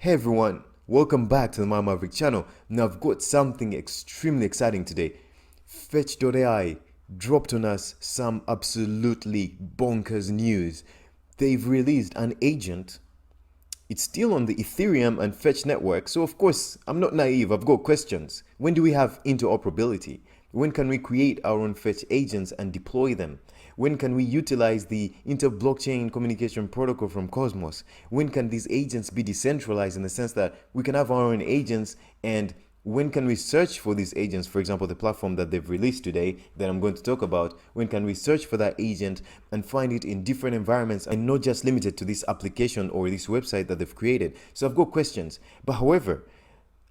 Hey everyone, welcome back to the My Maverick channel. Now I've got something extremely exciting today. Fetch.AI dropped on us some absolutely bonkers news. They've released an agent. It's still on the Ethereum and Fetch network, so of course I'm not naive, I've got questions. When do we have interoperability? When can we create our own Fetch agents and deploy them? When can we utilize the inter-blockchain communication protocol from Cosmos? When can these agents be decentralized in the sense that we can have our own agents, and when can we search for these agents? For example, the platform that they've released today that I'm going to talk about, when can we search for that agent and find it in different environments and not just limited to this application or this website that they've created? So I've got questions, but however,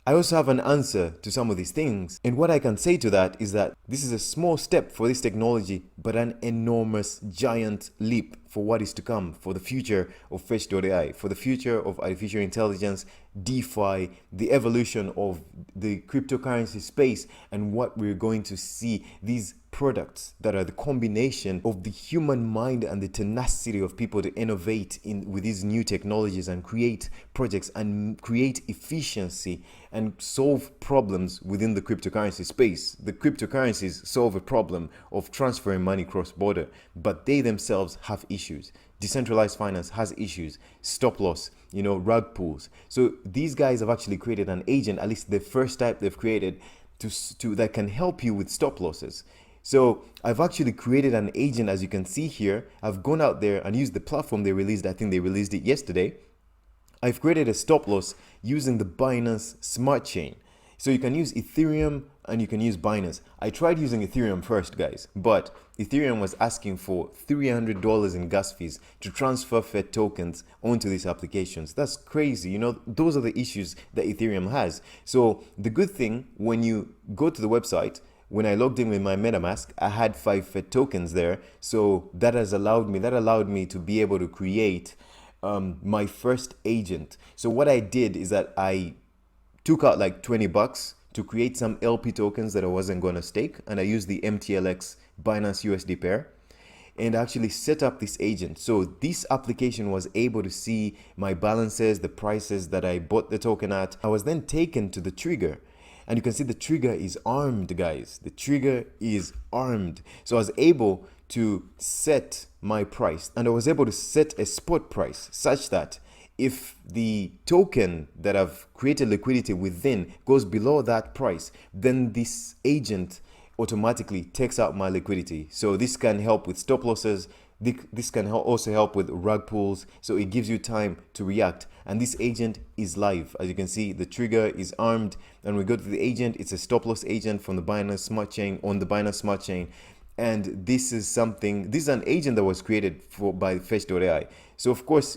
I also have an answer to some of these things. And what I can say to that is that this is a small step for this technology, but an enormous, giant leap for what is to come, for the future of Fetch.AI, for the future of artificial intelligence, DeFi, the evolution of the cryptocurrency space, and what we're going to see, these products that are the combination of the human mind and the tenacity of people to innovate with these new technologies and create projects and create efficiency and solve problems within the cryptocurrency space. The cryptocurrencies solve a problem of transferring money cross-border, but they themselves have issues. Decentralized finance has issues, stop loss, rug pools. So these guys have actually created an agent, at least the first type they've created, that can help you with stop losses. So I've actually created an agent, as you can see here. I've gone out there and used the platform they released. I think they released it yesterday. I've created a stop loss using the Binance Smart Chain. So you can use Ethereum and you can use Binance. I tried using Ethereum first, guys, but Ethereum was asking for $300 in gas fees to transfer Fed tokens onto these applications. That's crazy. Those are the issues that Ethereum has. So the good thing, when you go to the website, when I logged in with my MetaMask, I had 5 Fed tokens there. So that allowed me to be able to create my first agent. So what I did is that I took out like $20 to create some LP tokens that I wasn't going to stake. And I used the MTLX Binance USD pair and actually set up this agent. So this application was able to see my balances, the prices that I bought the token at. I was then taken to the trigger. And you can see the trigger is armed, guys. The trigger is armed. So I was able to set my price, and I was able to set a spot price such that if the token that I've created liquidity within goes below that price, then this agent automatically takes out my liquidity. So this can help with stop losses. This can also help with rug pulls. So it gives you time to react. And this agent is live. As you can see, the trigger is armed. And we go to the agent. It's a stop loss agent from the Binance Smart Chain on the Binance Smart Chain. And this is an agent that was created by Fetch.AI. So of course,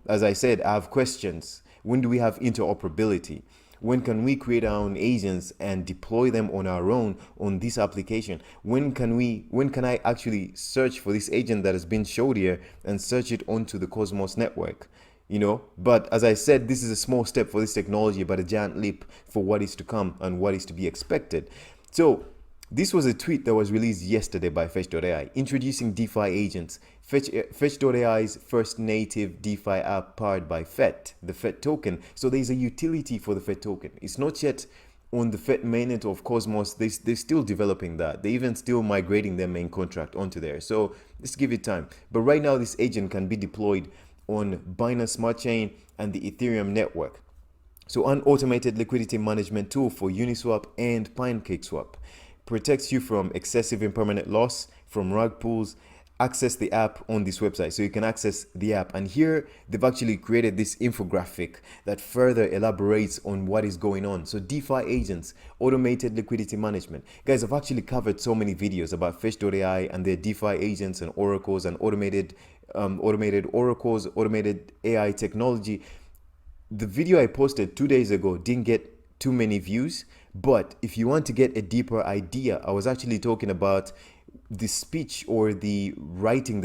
as I said, I have questions. When do we have interoperability? When can we create our own agents and deploy them on our own on this application? When can I actually search for this agent that has been showed here and search it onto the Cosmos network? But as I said, this is a small step for this technology, but a giant leap for what is to come and what is to be expected. So this was a tweet that was released yesterday by Fetch.AI, introducing DeFi agents. Fetch.AI's first native DeFi app powered by FET, the FET token. So there's a utility for the FET token. It's not yet on the FET mainnet of Cosmos. They're still developing that. They're even still migrating their main contract onto there. So let's give it time. But right now, this agent can be deployed on Binance Smart Chain and the Ethereum network. So an automated liquidity management tool for Uniswap and PancakeSwap. Protects you from excessive impermanent loss, from rug pulls. Access the app on this website. So you can access the app. And here they've actually created this infographic that further elaborates on what is going on. So DeFi agents, automated liquidity management. Guys, I've actually covered so many videos about Fetch.AI and their DeFi agents and oracles and automated oracles, automated AI technology. The video I posted 2 days ago didn't get too many views. But if you want to get a deeper idea, I was actually talking about the speech or the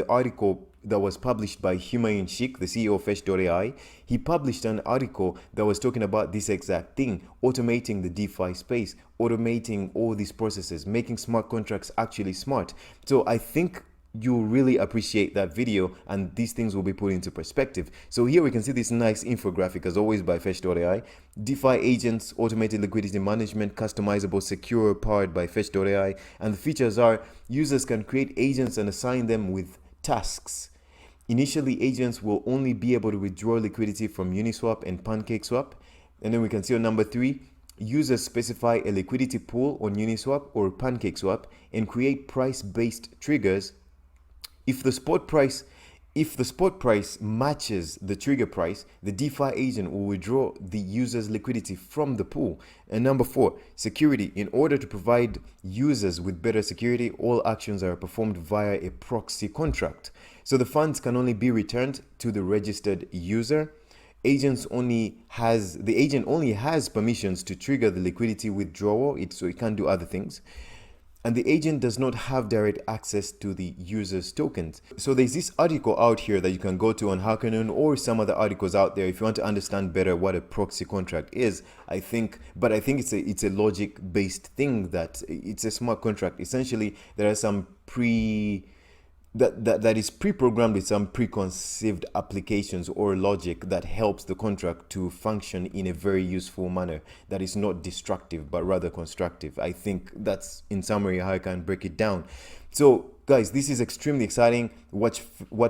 article that was published by HUUUGE, the CEO of Fetch.AI. He published an article that was talking about this exact thing, automating the DeFi space, automating all these processes, making smart contracts actually smart. So I think you'll really appreciate that video, and these things will be put into perspective. So here we can see this nice infographic, as always, by Fetch.AI. DeFi agents, automated liquidity management, customizable, secure, powered by Fetch.AI. And the features are: users can create agents and assign them with tasks. Initially, agents will only be able to withdraw liquidity from Uniswap and PancakeSwap. And then we can see on number 3, users specify a liquidity pool on Uniswap or PancakeSwap and create price-based triggers. If the spot price matches the trigger price, the DeFi agent will withdraw the user's liquidity from the pool. And number 4, security. In order to provide users with better security, all actions are performed via a proxy contract. So the funds can only be returned to the registered user. The agent only has permissions to trigger the liquidity withdrawal, so it can't do other things. And the agent does not have direct access to the user's tokens. So there's this article out here that you can go to on HackerNoon, or some other articles out there if you want to understand better what a proxy contract is. I think it's a logic-based thing, that it's a smart contract. Essentially, there are some that is pre-programmed with some preconceived applications or logic that helps the contract to function in a very useful manner that is not destructive but rather constructive. I think that's, in summary, how I can break it down. So guys, this is extremely exciting, what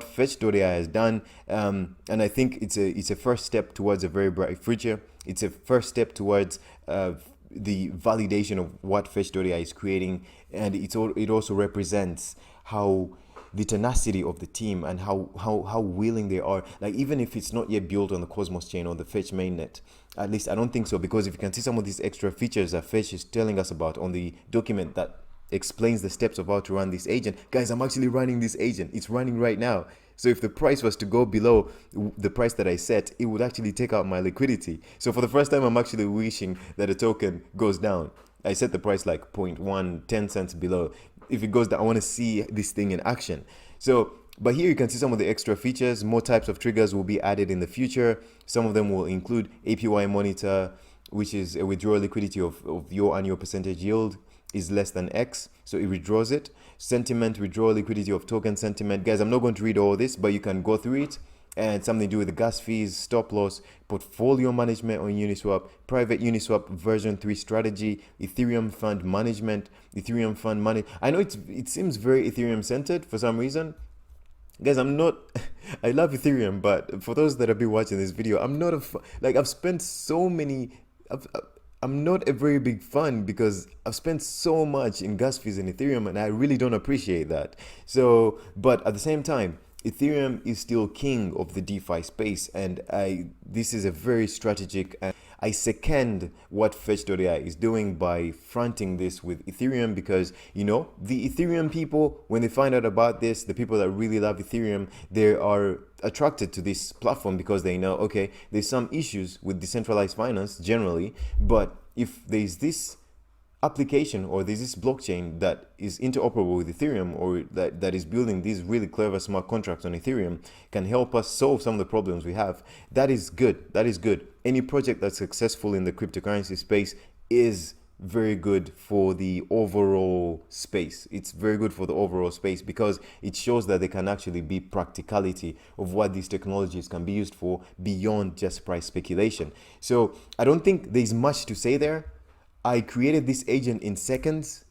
Fetch.AI has done, and I think it's a first step towards a very bright future. It's a first step towards the validation of what Fetch.AI is creating, and it also represents how the tenacity of the team and how willing they are. Like, even if it's not yet built on the Cosmos chain or the Fetch mainnet, at least I don't think so, because if you can see some of these extra features that Fetch is telling us about on the document that explains the steps of how to run this agent. Guys, I'm actually running this agent. It's running right now. So if the price was to go below the price that I set, it would actually take out my liquidity. So for the first time, I'm actually wishing that a token goes down. I set the price like 0.1, 10 cents below. If it goes down, I want to see this thing in action. So, but here you can see some of the extra features. More types of triggers will be added in the future. Some of them will include APY monitor, which is a withdrawal liquidity of your annual percentage yield is less than X, so it withdraws it. Sentiment, withdrawal liquidity of token sentiment. Guys, I'm not going to read all this, but you can go through it. And something to do with the gas fees, stop loss, portfolio management on Uniswap, private Uniswap version 3 strategy, Ethereum fund management, I know it seems very Ethereum centered for some reason. Guys, I'm not, I love Ethereum, but for those that have been watching this video, I'm not I've spent so many, I'm not a very big fan because I've spent so much in gas fees in Ethereum, and I really don't appreciate that. So, but at the same time, Ethereum is still king of the DeFi space, and this is a very strategic, and I second what Fetch.AI is doing by fronting this with Ethereum, because, you know, the Ethereum people, when they find out about this, the people that really love Ethereum, they are attracted to this platform because they know, okay, there's some issues with decentralized finance generally, but if there's this application or there's this blockchain that is interoperable with Ethereum, or that is building these really clever smart contracts on Ethereum, can help us solve some of the problems we have, that is good. That is good. Any project that's successful in the cryptocurrency space is very good for the overall space. It's very good for the overall space because it shows that there can actually be practicality of what these technologies can be used for beyond just price speculation. So I don't think there's much to say there. I created this agent in seconds,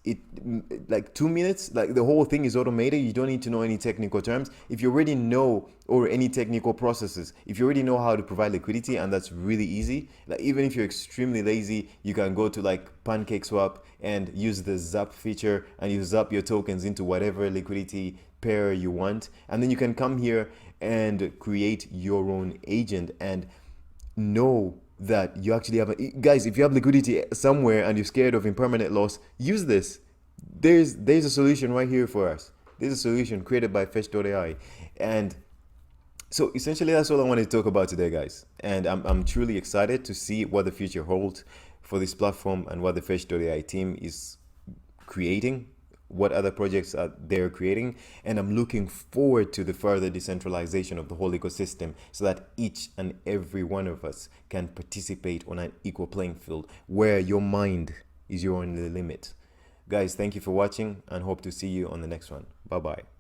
like 2 minutes, like the whole thing is automated. You don't need to know any technical terms. If you already know, or any technical processes, if you already know how to provide liquidity, and that's really easy, like even if you're extremely lazy, you can go to like PancakeSwap and use the Zap feature, and you zap your tokens into whatever liquidity pair you want. And then you can come here and create your own agent and know that you actually have guys, if you have liquidity somewhere and you're scared of impermanent loss, use this. There's a solution right here for us. There's a solution created by Fetch.AI. And so essentially that's all I wanted to talk about today, guys. And I'm truly excited to see what the future holds for this platform and what the Fetch.AI team is creating, what other projects they're creating, and I'm looking forward to the further decentralization of the whole ecosystem so that each and every one of us can participate on an equal playing field where your mind is your only limit. Guys, thank you for watching and hope to see you on the next one. Bye bye.